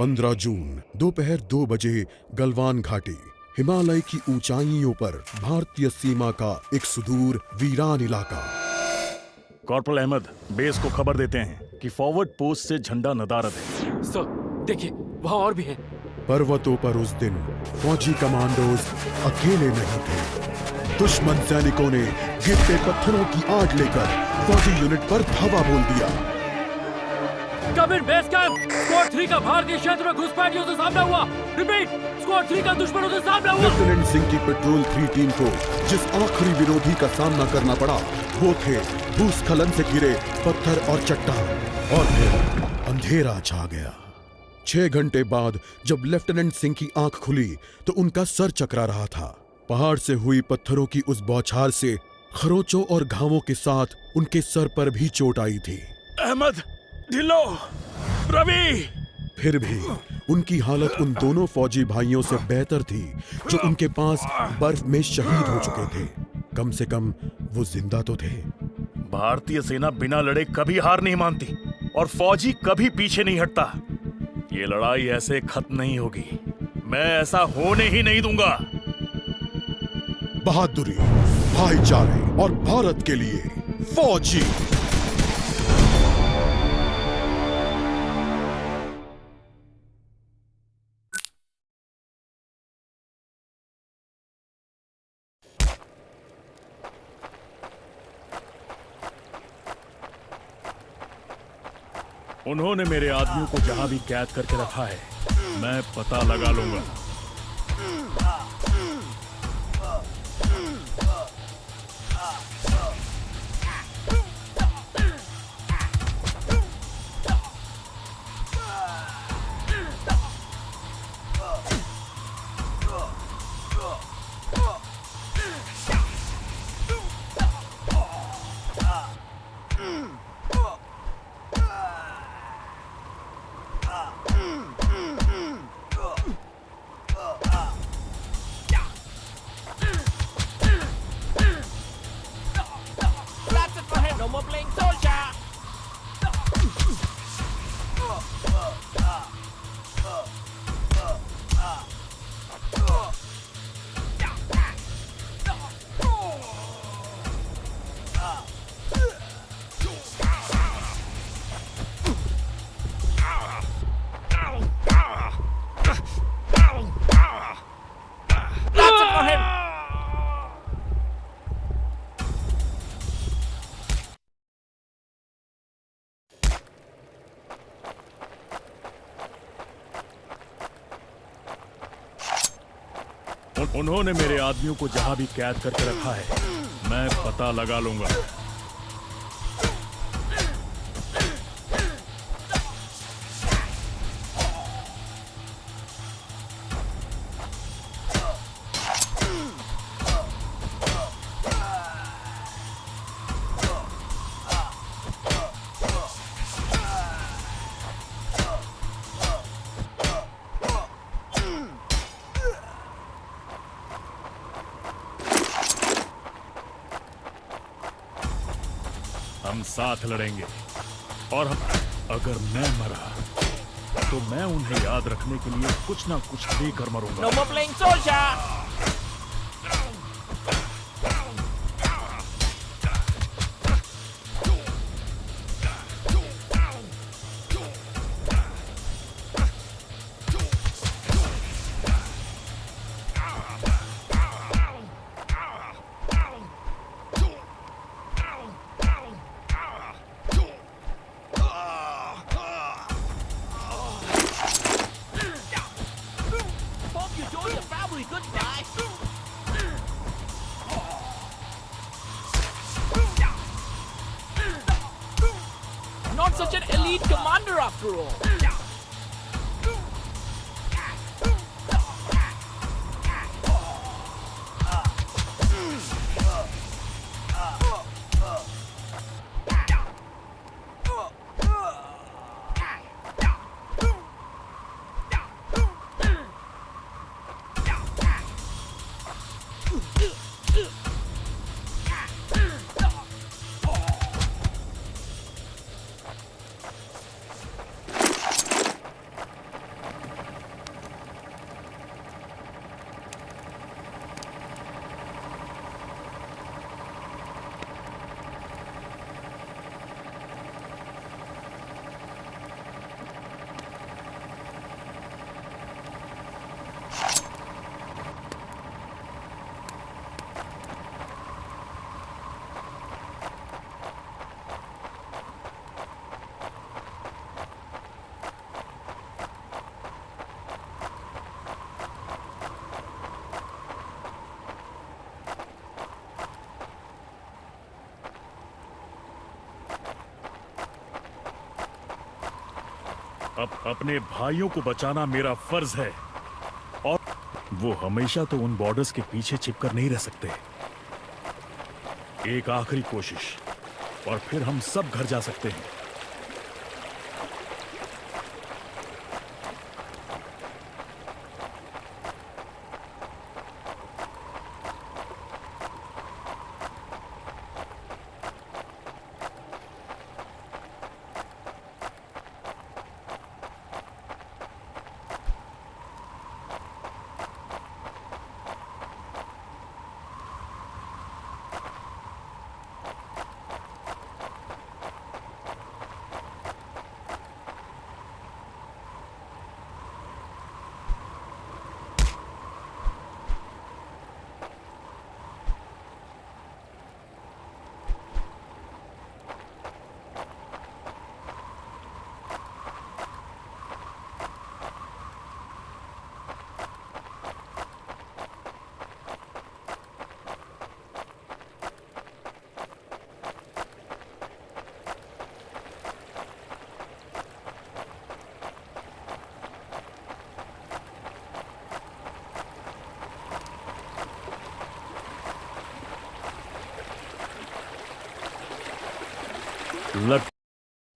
15 जून दोपहर 2 बजे गलवान घाटी, हिमालय की ऊंचाइयों पर भारतीय सीमा का एक सुदूर वीरान इलाका। कॉर्पोरल अहमद, बेस को खबर देते हैं कि फॉरवर्ड पोस्ट से झंडा नदारद है। सर, देखिए वहाँ और भी हैं। पर्वतों पर उस दिन फौजी कमांडोज अकेले नहीं थे। दुश्मन सैनिकों ने गिरते पत्थरों की आड़ लेकर फौजी यूनिट पर धावा बोल दिया। कम इन बेस कैंप, स्क्वाड 3 का भारतीय क्षेत्र में घुसपैठियों से सामना हुआ। रिपीट, स्क्वाड 3 का दुश्मनों से सामना हुआ। लेफ्टिनेंट सिंह की पेट्रोल 3 टीम को जिस आखिरी विरोधी का सामना करना पड़ा वो थे भूस्खलन से घिरे पत्थर और चट्टान। और फिर अंधेरा छा गया। 6 घंटे बाद जब लेफ्टिनेंट सिंह की आंख खुली तो उनका सर चकरा रहा था। पहाड़ से हुई पत्थरों की उस बौछार से खरोंचों और घावों के साथ उनके सर पर भी चोट आई थी। अहमद, ढिल्लो, रवि। फिर भी उनकी हालत उन दोनों फौजी भाइयों से बेहतर थी जो उनके पास बर्फ में शहीद हो चुके थे। कम से कम वो जिंदा तो थे। भारतीय सेना बिना लड़े कभी हार नहीं मानती और फौजी कभी पीछे नहीं हटता। ये लड़ाई ऐसे खत्म नहीं होगी। मैं ऐसा होने ही नहीं दूंगा। बहादुरी, भाईचारे और भारत के लिए फौजी। उन्होंने मेरे आदमियों को जहां भी कैद करके रखा है, मैं पता लगा लूंगा। उन्होंने मेरे आदमियों को जहां भी कैद करके रखा है, मैं पता लगा लूंगा। हम साथ लड़ेंगे और अगर मैं मरा तो मैं उन्हें याद रखने के लिए कुछ ना कुछ देकर मरूंगा। No more playing soldier! Not such an elite commander after all. अब अपने भाइयों को बचाना मेरा फर्ज है और वो हमेशा तो उन बॉर्डर्स के पीछे छिपकर नहीं रह सकते। एक आखिरी कोशिश और फिर हम सब घर जा सकते हैं।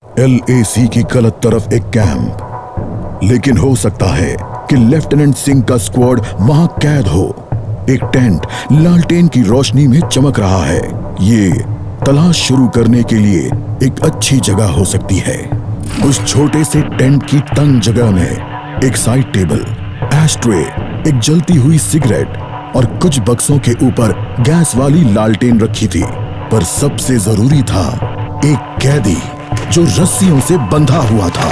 LAC की गलत तरफ एक कैंप, लेकिन हो सकता है कि लेफ्टिनेंट सिंह का स्क्वाड वहां कैद हो। एक टेंट लालटेन की रोशनी में चमक रहा है। ये तलाश शुरू करने के लिए एक अच्छी जगह हो सकती है। उस छोटे से टेंट की तंग जगह में एक साइड टेबल, एस्ट्रे, एक जलती हुई सिगरेट और कुछ बक्सों के ऊपर गैस वाली लालटेन रखी थी। पर सबसे जरूरी था एक कैदी जो रस्सियों से बंधा हुआ था।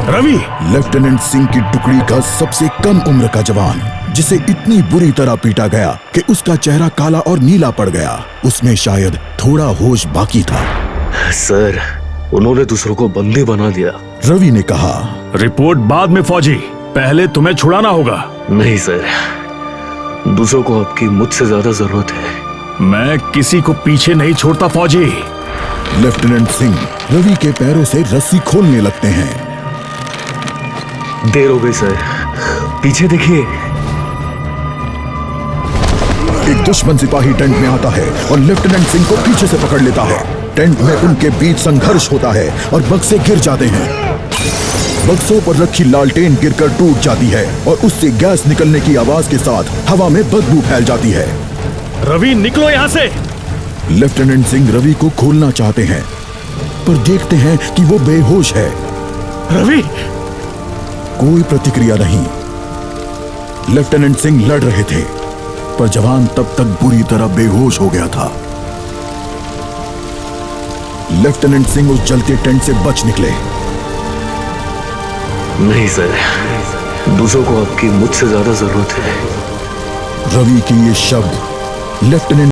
रवि! लेफ्टिनेंट सिंह की टुकड़ी का सबसे कम उम्र का जवान, जिसे इतनी बुरी तरह पीटा गया कि उसका चेहरा काला और नीला पड़ गया। उसमें शायद थोड़ा होश बाकी था। सर, उन्होंने दूसरों को बंदी बना दिया। रवि ने कहा। रिपोर्ट बाद में फौजी, पहले तुम्हें छुड़ाना होगा। नहीं सर, दूसरों को आपकी मुझसे ज्यादा जरूरत है। मैं किसी को पीछे नहीं छोड़ता फौजी। लेफ्टिनेंट सिंह रवि के पैरों से रस्सी खोलने लगते हैं। देर हो गई सर, पीछे देखिए। एक दुश्मन सिपाही टेंट में आता है और लेफ्टिनेंट सिंह को पीछे से पकड़ लेता है। टेंट में उनके बीच संघर्ष होता है और बक्से गिर जाते हैं। बक्सों पर रखी लालटेन गिरकर टूट जाती है और उससे गैस निकलने की आवाज के साथ हवा में बदबू फैल जाती है। रवि, निकलो यहाँ से। लेफ्टिनेंट सिंह रवि को खोलना चाहते हैं, पर देखते हैं कि वो बेहोश है। रवि! कोई प्रतिक्रिया नहीं। लेफ्टिनेंट सिंह लड़ रहे थे, पर जवान तब तक बुरी तरह बेहोश हो गया था। लेफ्टिनेंट सिंह उस जलते टेंट से बच निकले। नहीं सर, दूसरों को आपकी मुझसे ज्यादा जरूरत है। रवि के ये शब्द लेफ्टिनेंट